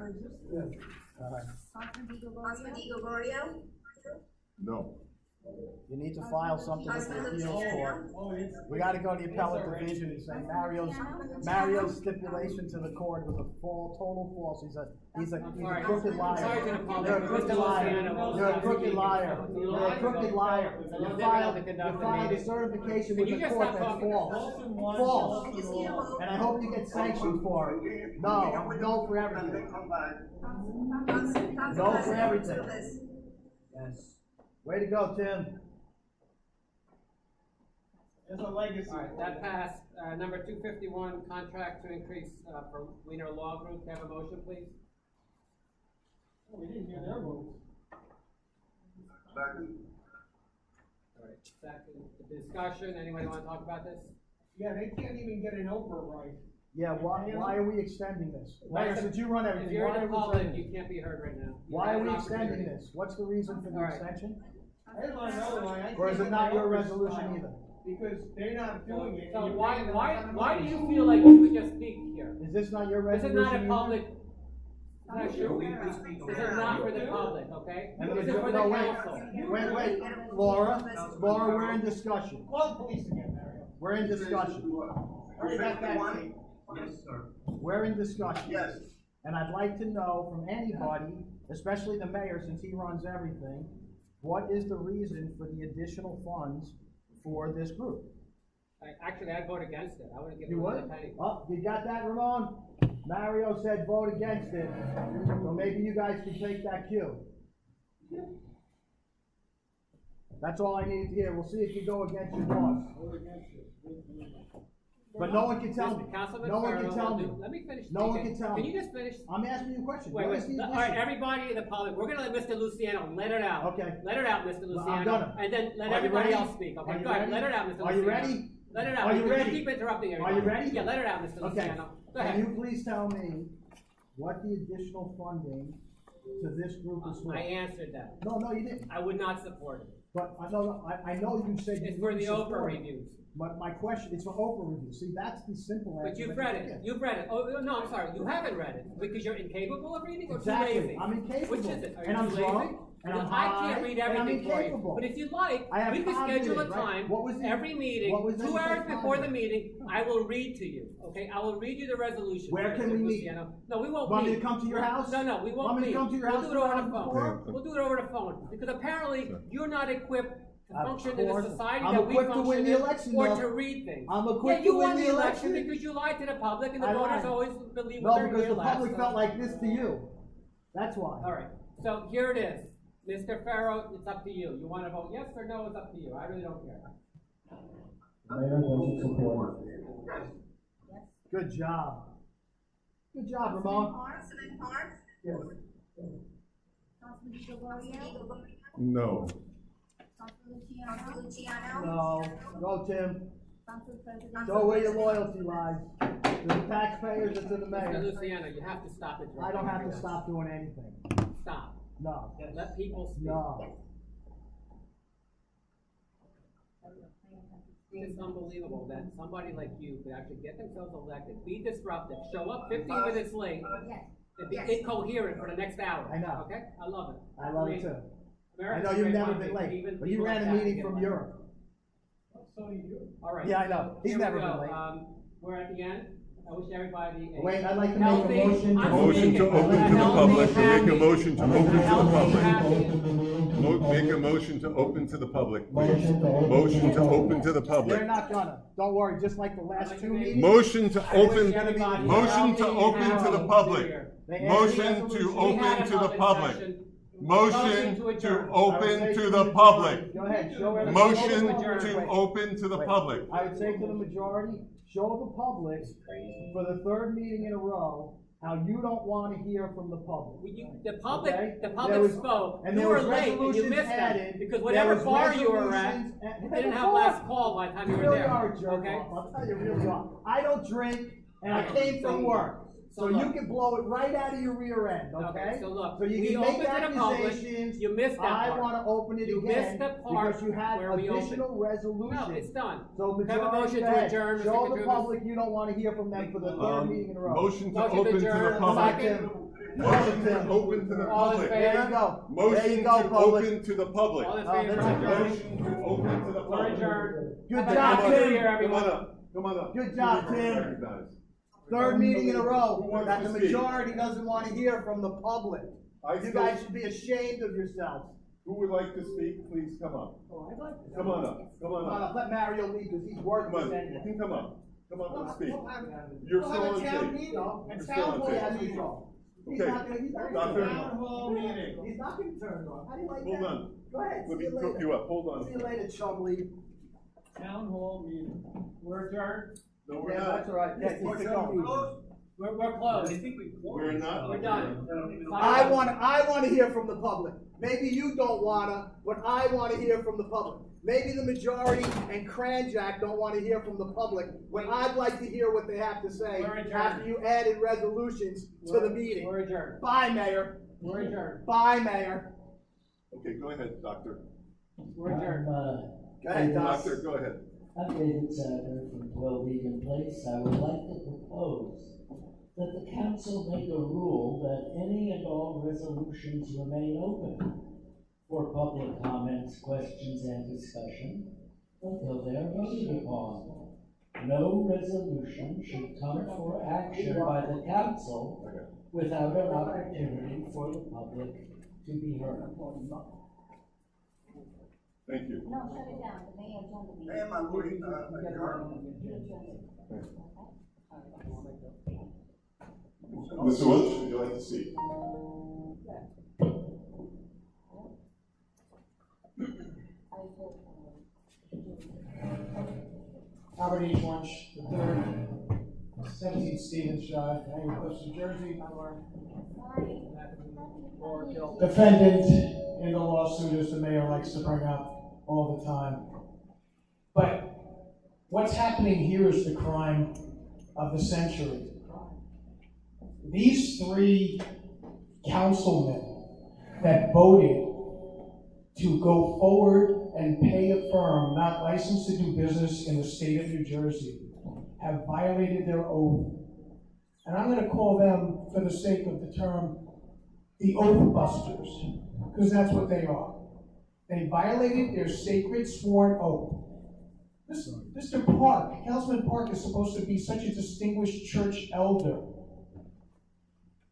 Councilman Di Gregorio? No. You need to file something with the appeals court. We gotta go to the appellate division and say Mario's stipulation to the court was a total false. He's a crooked liar. Sorry to the public, You're a crooked Mr. liar. Luciano, You're a crooked liar. you You're a crooked liar. You filed a meeting. certification Can with you the just court stop that's talking? false. False. Just need a vote. And I hope you get sanctioned for it. No for everything. No for everything. Yes. Way to go, Tim. It's a legacy. All right, that passed. Number 251, contract to increase for Wiener Law Group. Can I have a motion, please? Oh, we didn't hear their votes. Second. All right, second, the discussion. Anybody want to talk about this? Yeah, they can't even get an Oprah right. Yeah, why are we extending this? Mayor, since you run If everything, you're why in are the we public, extending you this? can't be heard right now. You Why have are we an extending opportunity. this? What's the reason for the All right. extension? I didn't want to know why. Or is it not your resolution either? Because they're not doing it. So and you're why paying them a lot of do money. you feel like you could just speak here? Is this not your This is resolution not a either? public. Not Sure, sure. we speak This over is not for the public, okay? And This is the- for the no, wait. council. Wait, Laura, we're in discussion. Call the police again, Mario. We're in discussion. Already got that tape. Yes, sir. We're in discussion. Yes. And I'd like to know from anybody, especially the mayor, since he runs everything, what is the reason for the additional funds for this group? Actually, I'd vote against it. I wouldn't give You them would? another penny. Oh, you got that, Ramon? Mario said vote against it, so maybe you guys can take that cue. That's all I needed to hear. We'll see if you go against your boss. But no one can tell me. Councilman No one Farrell can tell will me. do- Let me finish. No one speaking. can tell me. Can you just finish? I'm asking you a question. Wait, What wait. is the All right, addition? everybody in the public, we're gonna let Mr. Luciano let it out. Okay. Let it out, Mr. Well, I'm Luciano, gonna. and then let Are you everybody ready? else speak. Are Okay, you go ahead. ready? Let it out, Mr. Luciano. Are you ready? Let it out. Are you because ready? keep interrupting everybody. Are you ready? Yeah, let it out, Mr. Okay. Luciano. Go Can ahead. you please tell me what the additional funding to this group is for? I answered that. No, you didn't. I would not support it. But I know you said you It's for the didn't Oprah support it. reviews. But my question is for Oprah review. See, that's the simple answer. But you've that read you it. get. You've read it. Oh, no, I'm sorry. You haven't read it because you're incapable of reading or Exactly. too lazy. I'm incapable. Which is it? Are And you I'm too drunk, lazy? and I'm I high, can't read and I'm everything for you. incapable. But if you'd like, I have we can schedule a confidence, right? time What was the- every meeting, what was the 2 hours exact before the time? meeting. I will read to you. Okay, I will read you the resolution. Where can Mr. we meet? Luciano. No, we won't Want meet. me to come to your house? No, we won't Want me to meet. come to your We'll house do it over 2 the hours phone. before? We'll do it over the phone because apparently you're not equipped to Of function in the course. society I'm that we equipped to win function the in, election, or though. to read things. I'm Yeah, equipped you to win won the the election election. because you lied to the public, and the I voters lied. always believe No, what they're because hearing the last. public felt like this to you. That's why. All right, so here it is. Mr. Farrow, it's up to you. You want to vote yes or no, it's up to you. I really don't care. Good job. Good job, Ramon. Councilman Park? Yes. Councilman Di Gregorio? No. Councilman Luciano? No. Go, Tim. Council President? Go where your loyalty lies. To the taxpayers and to the Mr. mayor. Luciano, you have to stop it. I don't have to stop doing anything. Stop. No. Let people speak. No. It's unbelievable that somebody like you could actually get themselves elected, be disruptive, show up 15 minutes late, and be Yes. incoherent for the next hour. I know. Okay? I love it. I love it mean, too. I America's know a you've great never country, been late, even but you people ran like a that meeting get from elected. Europe. So do you. All right. Yeah, I know. He's Here we never go. been late. We're at the end. I wish everybody a Wait, I'd like to healthy, make a motion. I'm Motion speaking, to open a to the healthy, public, to make a happy- motion to open to the healthy, public. happy- Make a motion to open to the public, please. Motion to open to the They're public. not gonna. Don't worry, just like the last two meetings. Motion to I wish open, everybody motion to healthy, open to the happy public. year. They added Motion resolution. to We had open a to the public public. session. Motion to adjourn. I would open say to the the majority- public. Go ahead, show everybody. Motion adjourn. to open to the Wait. public. I would say to the majority, show the public for the third meeting in a row how you don't want to hear from the public. The public, Okay? the There public was- spoke, and you there were was late, and you resolutions missed that, added. because There whatever was bar you were at, resolutions you added. didn't have last call by the time you You were really there, are a jerk okay? off. I'll tell you, you really are. I don't drink, and I came from work. So look. you can blow it right out of your rear end, okay? So look, So you we can make opened to the public, accusations. you missed that I part. wanna open it You again missed the part because you had where we additional opened. resolutions. No, it's done. So Can I have a majority, motion go to ahead. adjourn, Mr. Show the Katrubis? public you don't wanna hear from them for the third meeting in a row. Motion to Motion to open to the adjourn. public. Second. Motion to open to the All in public. There favor? you go. There Motion you go, to public. open to the public. All in Oh, favor? that's a Adjourn. Motion to open to the We're public. adjourned. Good Have a job, happy Tim. New Year, Come everyone. on up, come on up. Good job, Tim. Recognized. Third meeting in a Who row wants that to the speak? majority doesn't wanna hear from the public. I You still- guys should be ashamed of yourselves. Who would like to speak, please come up. Come on up, come on up. Let Mario leave, cause he's Come worthless on, you anyway. can come up. Come up and speak. We'll have You're still on a town tape. meeting, You're and still town on hall tape. as usual. He's Okay. not gonna Doctor. town hall meeting. He's not gonna turn it on. How do you like that? Hold on. Go ahead, Let see me you cook later. you up, hold on. See you later, Chumley. Town hall meeting. We're adjourned. No, we're Yeah, not. that's all right. Yeah, keep it going. We're closed. I think we. We're not. We're done. I wanna hear from the public. Maybe you don't wanna, but I wanna hear from the public. Maybe the majority and Kranjak don't wanna hear from the public, but I'd like to hear what they have to say We're adjourned. after you added resolutions to the meeting. We're adjourned. Bye, Mayor. We're adjourned. Bye, Mayor. Okay, go ahead, doctor. We're adjourned. Go ahead, Doc. Doctor, go ahead. I'm David Sadler from 12 Egan Place. I would like to propose that the council make a rule that any and all resolutions remain open for public comments, questions, and discussion until they are voted upon. No resolution should come for action by the council without an opportunity for the public to be heard. Thank you. No, shut it down, the mayor adjourned the meeting. Hey, my lord, adjourn. You adjourned it. Mr. Welch, would you like to speak? Albert H. Wunsch, the third, 17 Stevens Drive, Englewood, New Jersey. Defendant in the lawsuit, as the mayor likes to bring up all the time. But what's happening here is the crime of the century. These three councilmen that voted to go forward and pay a firm not licensed to do business in the state of New Jersey have violated their oath. And I'm going to call them, for the sake of the term, the oath busters, because that's what they are. They violated their sacred sworn oath. Mr. Park, Councilman Park, is supposed to be such a distinguished church elder.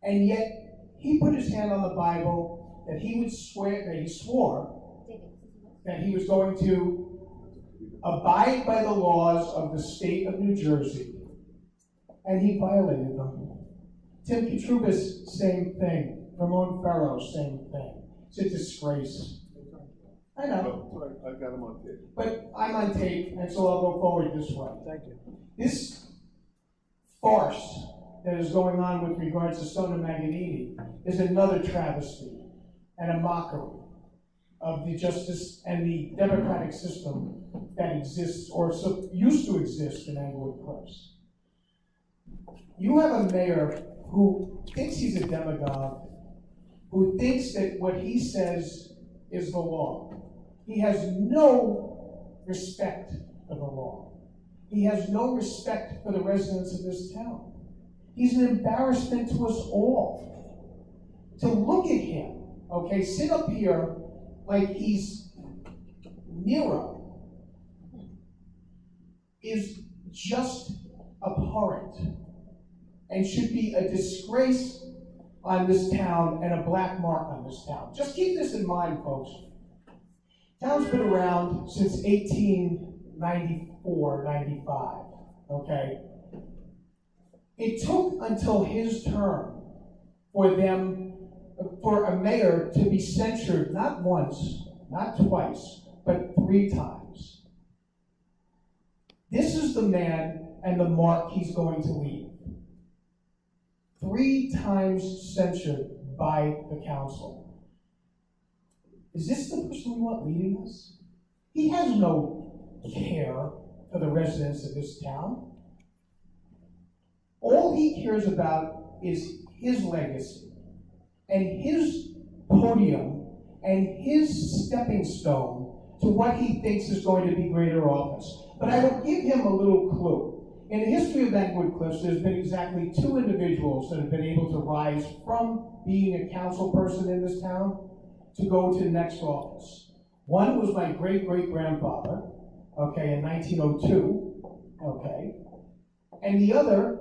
And yet, he put his hand on the Bible that he would swear, that he swore, that he was going to abide by the laws of the state of New Jersey, and he violated them. Tim Katrubis, same thing. Ramon Ferro, same thing. It's a disgrace. I know. Oh, sorry, I've got him on tape. But I'm on tape, and so I'll go forward this way. Thank you. This farce that is going on with regards to Stone and Maganini is another travesty and a mockery of the justice and the democratic system that exists or used to exist in Englewood Cliffs. You have a mayor who thinks he's a demagogue, who thinks that what he says is the law. He has no respect for the law. He has no respect for the residents of this town. He's an embarrassment to us all. To look at him, okay, sit up here like he's Nero is just abhorrent and should be a disgrace on this town and a black mark on this town. Just keep this in mind, folks. Town's been around since 1894, 95, okay? It took until his term for a mayor to be censured not once, not twice, but 3 times. This is the man and the mark he's going to leave. 3 times censured by the council. Is this the person we want leading us? He has no care for the residents of this town. All he cares about is his legacy and his podium and his stepping stone to what he thinks is going to be greater office. But I will give him a little clue. In the history of Englewood Cliffs, there's been exactly 2 individuals that have been able to rise from being a council person in this town to go to the next office. One was my great-great-grandfather, okay, in 1902, okay, and the other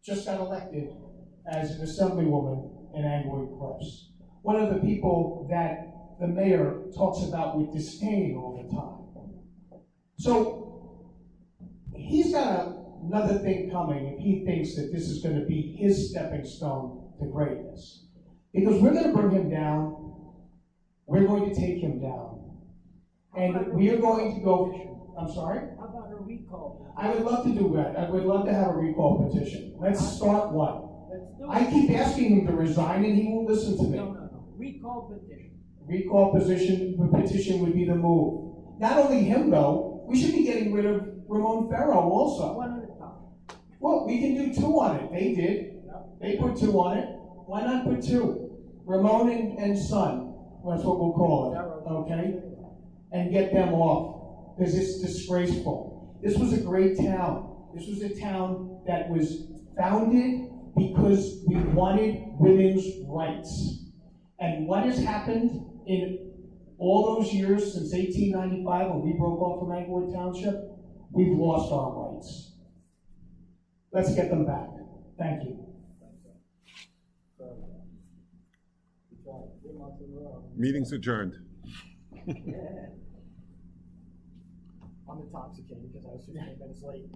just got elected as an assemblywoman in Englewood Cliffs. One of the people that the mayor talks about with disdain all the time. So he's got another thing coming if he thinks that this is going to be his stepping stone to greatness. Because we're going to bring him down, we're going to take him down, and we are going to go, I'm sorry? How about a recall? I would love to do that. I would love to have a recall petition. Let's start one. Let's do it. I keep asking him to resign and he won't listen to me. No. Recall petition. Recall petition would be the move. Not only him though, we should be getting rid of Ramon Ferro also. One at a time. Well, we can do 2 on it. They did. They put 2 on it. Why not put 2? Ramon and Son. That's what we'll call it. Okay? And get them off. Because it's disgraceful. This was a great town. This was a town that was founded because we wanted women's rights. And what has happened in all those years since 1895 when we broke off from Englewood Township? We've lost our rights. Let's get them back. Thank you. Meeting's adjourned. I'm intoxicated because I was 15 minutes late.